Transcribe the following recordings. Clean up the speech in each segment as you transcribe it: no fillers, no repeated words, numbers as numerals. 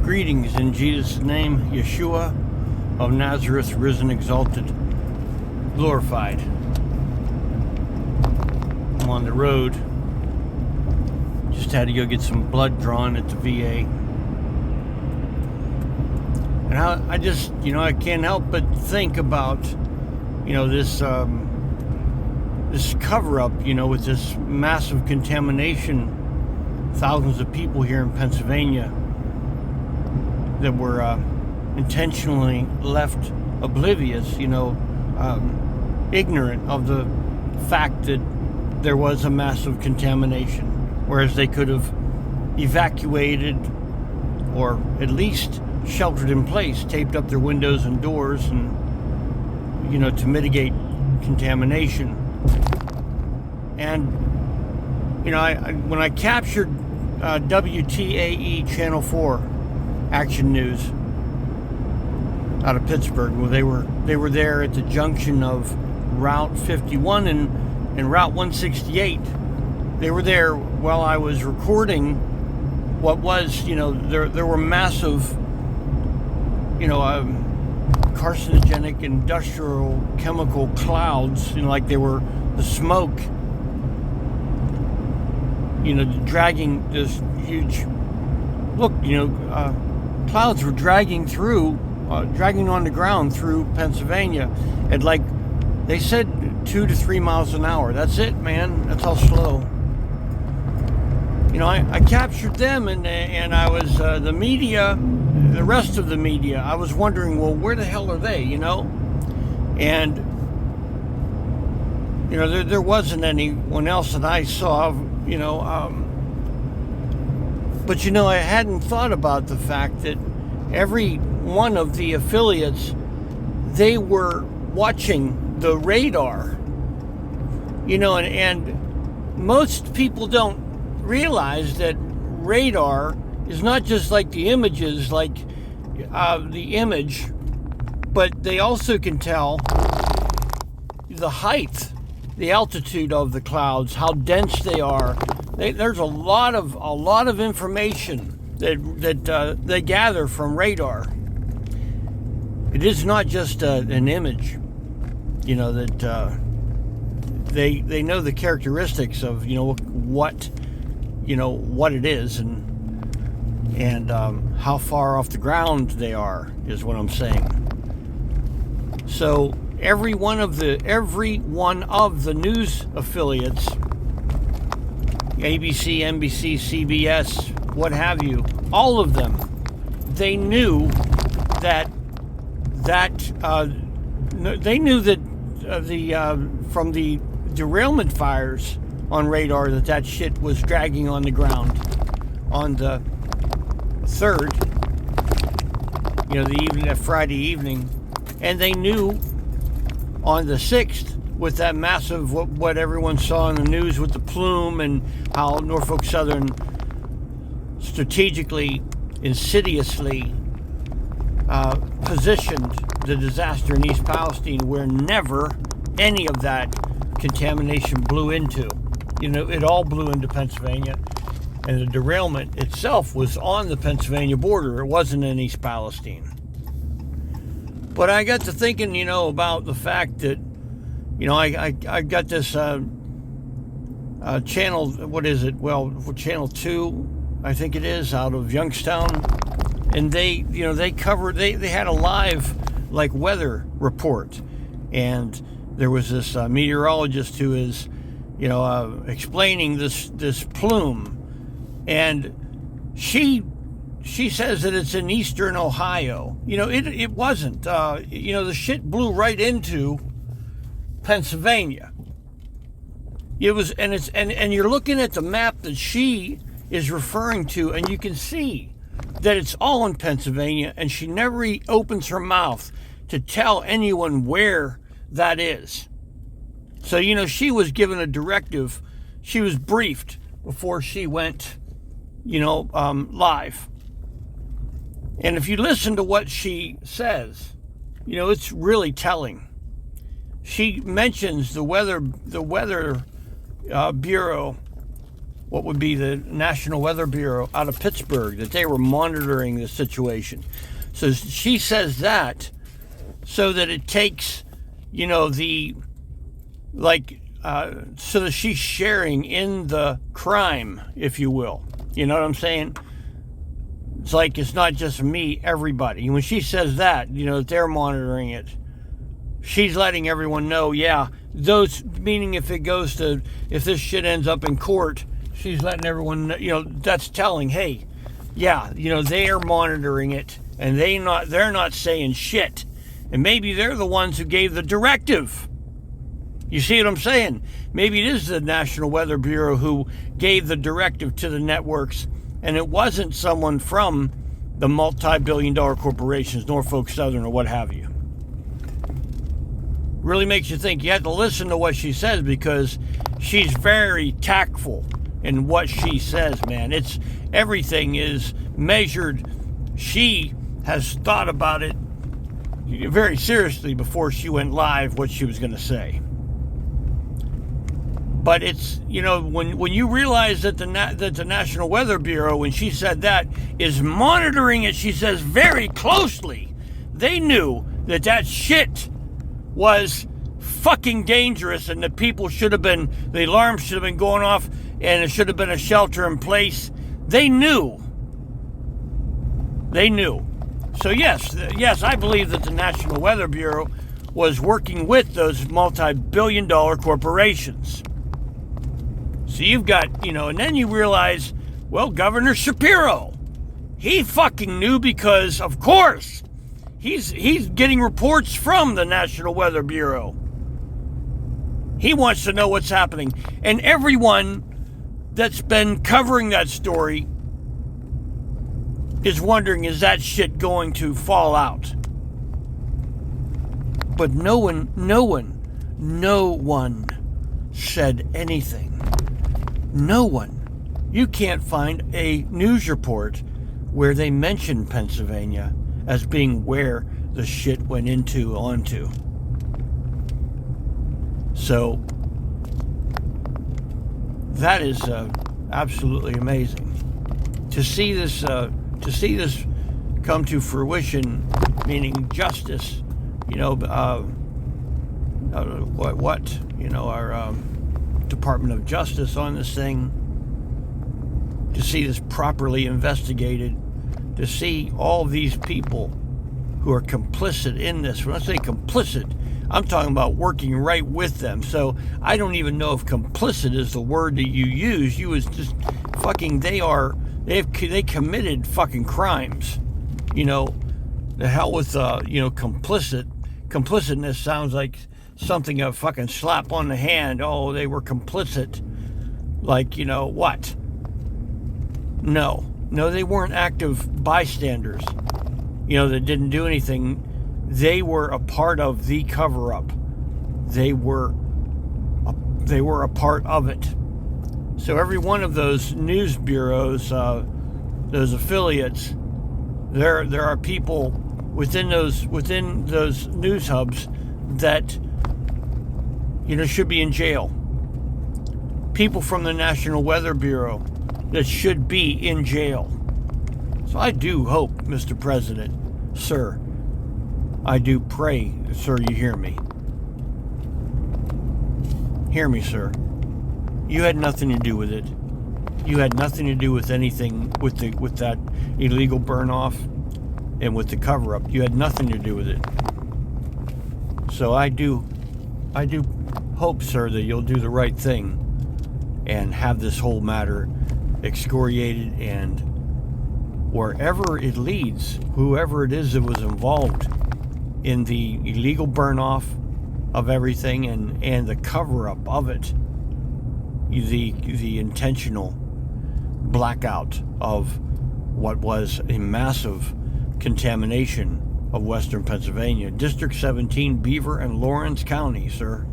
Greetings in Jesus' name, Yeshua of Nazareth, risen, exalted, glorified. I'm on the road. Just had to go get some blood drawn at the VA. And I just, I can't help but think about, this cover-up, with this massive contamination. Thousands of people here in Pennsylvania that were intentionally left oblivious, ignorant of the fact that there was a massive contamination, whereas they could have evacuated or at least sheltered in place, taped up their windows and doors, and to mitigate contamination. And when I captured WTAE Channel 4 Action News out of Pittsburgh, well, they were there at the junction of Route 51 and Route 168. They were there while I was recording what was, there were massive, carcinogenic industrial chemical clouds, like they were the smoke, dragging this huge, clouds were dragging on the ground through Pennsylvania at, like they said, 2 to 3 miles an hour. That's it, man. That's how slow. I captured them, and I was the media, the rest of the media. I was wondering, well, where the hell are they? And there wasn't anyone else that I saw. But I hadn't thought about the fact that every one of the affiliates, they were watching the radar. And most people don't realize that radar is not just like the images, like the image, but they also can tell the height, the altitude of the clouds, how dense they are. There's a lot of information that they gather from radar. It is not just an image, that they know the characteristics of what it is and how far off the ground they are, is what I'm saying. So every one of the news affiliates, ABC, NBC, CBS, what have you, all of them, they knew that from the derailment fires on radar that shit was dragging on the ground on the 3rd, that Friday evening, and they knew on the 6th with that massive, what everyone saw in the news with the plume, and how Norfolk Southern strategically, insidiously positioned the disaster in East Palestine, where never any of that contamination blew into. It all blew into Pennsylvania, and the derailment itself was on the Pennsylvania border. It wasn't in East Palestine. But I got to thinking, about the fact that, I got this channel, what is it? Well, Channel 2, I think it is, out of Youngstown. And they had a live, weather report. And there was this meteorologist who is, explaining this plume. And she says that it's in eastern Ohio. It wasn't. The shit blew right into Pennsylvania. It was, and you're looking at the map that she is referring to, and you can see that it's all in Pennsylvania, and she never opens her mouth to tell anyone where that is. So, she was given a directive. She was briefed before she went, live. And if you listen to what she says, it's really telling. She mentions the weather bureau what would be the National Weather Bureau out of Pittsburgh, that they were monitoring the situation. So she says that so that it takes, so that she's sharing in the crime, if you will. You know what I'm saying? It's like it's not just me, everybody. When she says that, they're monitoring it. She's letting everyone know, meaning if this shit ends up in court, she's letting everyone know, that's telling, hey, they are monitoring it, and they're not saying shit. And maybe they're the ones who gave the directive. You see what I'm saying? Maybe it is the National Weather Bureau who gave the directive to the networks, and it wasn't someone from the multi-billion-dollar corporations, Norfolk Southern or what have you. Really makes you think. You have to listen to what she says, because she's very tactful in what she says, man. Everything is measured. She has thought about it very seriously before she went live, what she was going to say. But it's, when you realize that the National Weather Bureau, when she said that, is monitoring it, she says, very closely. They knew that shit was fucking dangerous, and that people the alarms should have been going off, and it should have been a shelter in place. They knew. So yes, I believe that the National Weather Bureau was working with those multi-billion-dollar corporations. So you've got, and then you realize, well, Governor Shapiro, he fucking knew, because, of course, he's getting reports from the National Weather Bureau. He wants to know what's happening. And everyone that's been covering that story is wondering, is that shit going to fall out? But no one said anything. No one. You can't find a news report where they mention Pennsylvania as being where the shit went onto. So that is absolutely amazing to see this. To see this come to fruition, meaning justice. Our Department of Justice on this thing. To see this properly investigated. To see all these people who are complicit in this. When I say complicit, I'm talking about working right with them. So I don't even know if complicit is the word that you use. You was just fucking, they committed fucking crimes. The hell with, complicit. Complicitness sounds like something a fucking slap on the hand. Oh, they were complicit. Like, what? No, they weren't active bystanders, that didn't do anything. They were a part of the cover-up. They were a part of it. So every one of those news bureaus, those affiliates, there are people within those news hubs that should be in jail. People from the National Weather Bureau that should be in jail. So I do hope, Mr. President, sir, I do pray, sir, you hear me. Hear me, sir. You had nothing to do with it. You had nothing to do with anything with that illegal burn off and with the cover up. You had nothing to do with it. So I do hope, sir, that you'll do the right thing and have this whole matter excoriated, and wherever it leads, whoever it is that was involved in the illegal burn off of everything and the cover up of it, the intentional blackout of what was a massive contamination of Western Pennsylvania, District 17, Beaver and Lawrence County, sir.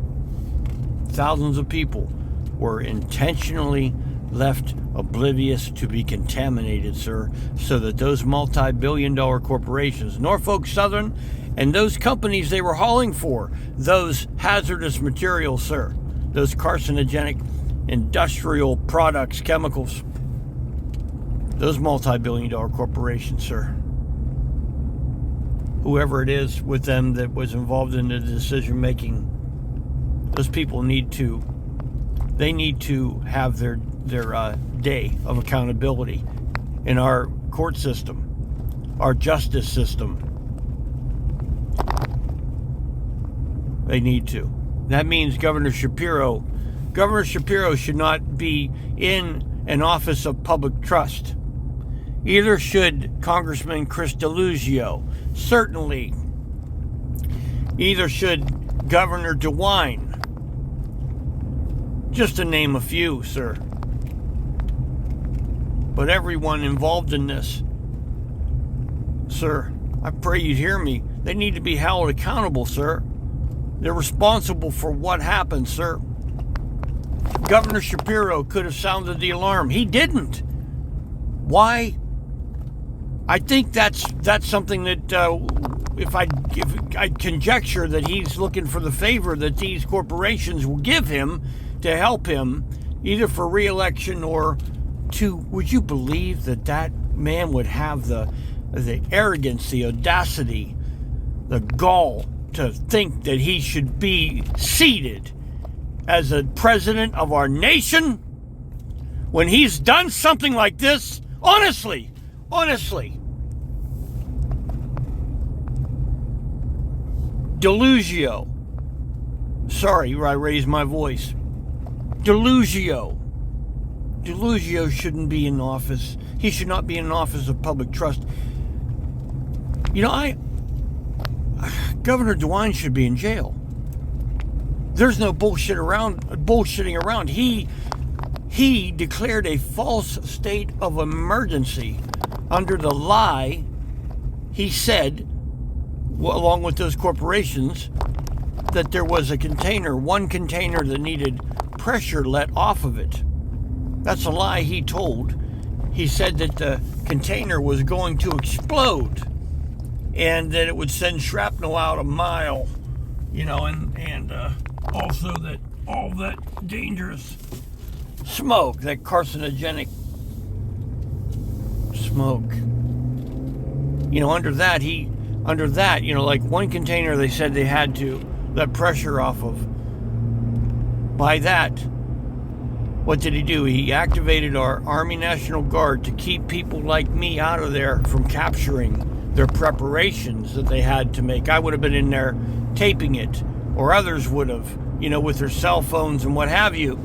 Thousands of people were intentionally left oblivious to be contaminated, sir, so that those multi-billion-dollar corporations, Norfolk Southern, and those companies they were hauling for, those hazardous materials, sir, those carcinogenic industrial products, chemicals. Those multi-billion-dollar corporations, sir. Whoever it is with them that was involved in the decision-making, those people need to have their day of accountability in our court system, our justice system. They need to. That means Governor Shapiro should not be in an office of public trust. Either should Congressman Chris Deluzio, certainly. Either should Governor DeWine. Just to name a few, sir. But everyone involved in this, sir, I pray you'd hear me. They need to be held accountable, sir. They're responsible for what happened, sir. Governor Shapiro could have sounded the alarm. He didn't. Why? I think that's something that if I conjecture that he's looking for the favor that these corporations will give him to help him, either for re-election or to. Would you believe that man would have the arrogance, the audacity, the gall to think that he should be seated as a president of our nation when he's done something like this? Honestly. Deluzio. Sorry, I raised my voice. Deluzio shouldn't be in office. He should not be in an office of public trust. You know, Governor DeWine should be in jail. There's no bullshitting around. He declared a false state of emergency under the lie. He said, along with those corporations, that there was one container that needed pressure let off of it. That's a lie he told. He said that the container was going to explode and that it would send shrapnel out a mile, and also that all that dangerous smoke, that carcinogenic smoke, under that, like one container they said they had to let pressure off of. By that, what did he do? He activated our Army National Guard to keep people like me out of there from capturing their preparations that they had to make. I would have been in there taping it, or others would have, with their cell phones and what have you.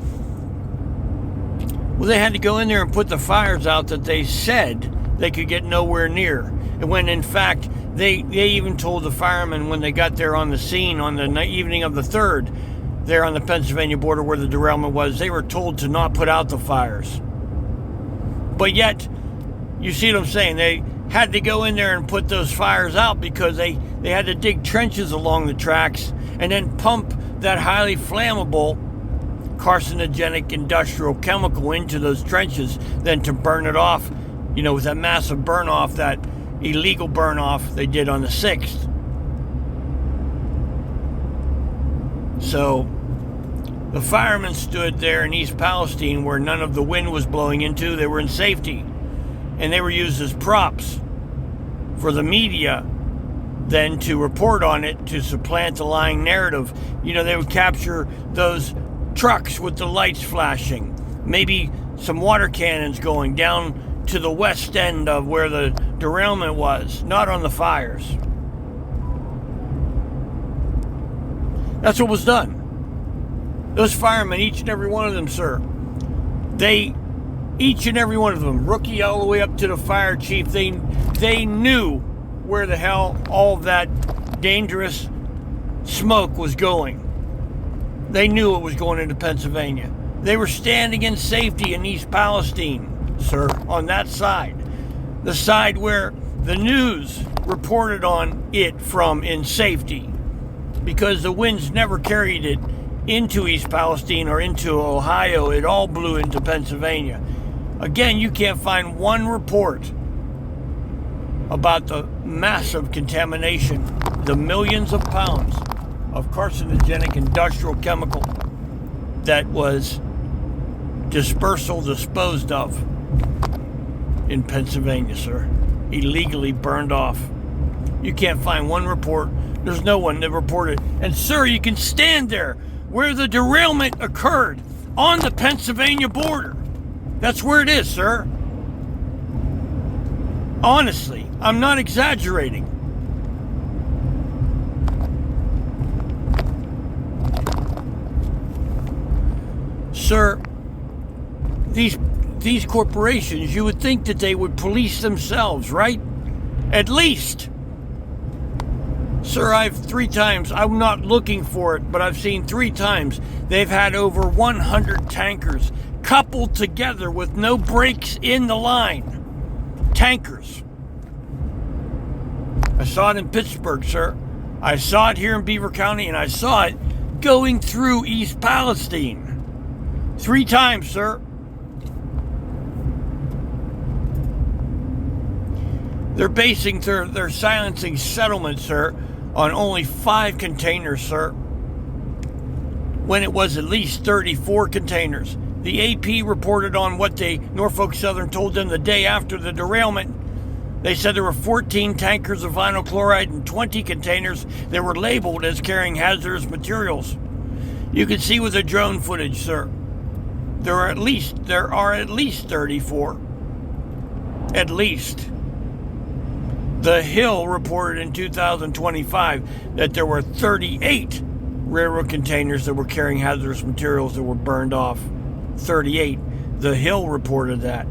Well, they had to go in there and put the fires out that they said they could get nowhere near. And when in fact, they even told the firemen when they got there on the scene on the evening of the 3rd, there on the Pennsylvania border where the derailment was, they were told to not put out the fires. But yet, you see what I'm saying? They had to go in there and put those fires out because they had to dig trenches along the tracks and then pump that highly flammable carcinogenic industrial chemical into those trenches, then to burn it off, with that massive burn off, that illegal burn off they did on the 6th. So the firemen stood there in East Palestine where none of the wind was blowing into. They were in safety. And they were used as props for the media then to report on it, to supplant the lying narrative. They would capture those trucks with the lights flashing, maybe some water cannons going down to the west end of where the derailment was, not on the fires. That's what was done. Those firemen, each and every one of them, sir, each and every one of them, rookie all the way up to the fire chief, they knew where the hell all that dangerous smoke was going. They knew it was going into Pennsylvania. They were standing in safety in East Palestine, sir, on that side. The side where the news reported on it from in safety, because the winds never carried it into East Palestine or into Ohio. It all blew into Pennsylvania. Again, you can't find one report about the massive contamination, the millions of pounds of carcinogenic industrial chemical that was dispersal disposed of in Pennsylvania, sir. Illegally burned off. You can't find one report. There's no one that reported. And sir, you can stand there where the derailment occurred on the Pennsylvania border. That's where it is, sir. Honestly, I'm not exaggerating. Sir, these corporations, you would think that they would police themselves, right? At least. Sir, I've 3 times, I'm not looking for it, but I've seen 3 times they've had over 100 tankers coupled together with no breaks in the line. Tankers. I saw it in Pittsburgh, sir. I saw it here in Beaver County, and I saw it going through East Palestine. 3 times, sir. They're silencing settlements, sir, on only 5 containers, sir, when it was at least 34 containers. The AP reported on what Norfolk Southern told them the day after the derailment. They said there were 14 tankers of vinyl chloride and 20 containers that were labeled as carrying hazardous materials. You can see with the drone footage, sir, there are at least 34. At least. The Hill reported in 2025 that there were 38 railroad containers that were carrying hazardous materials that were burned off. 38. The Hill reported that.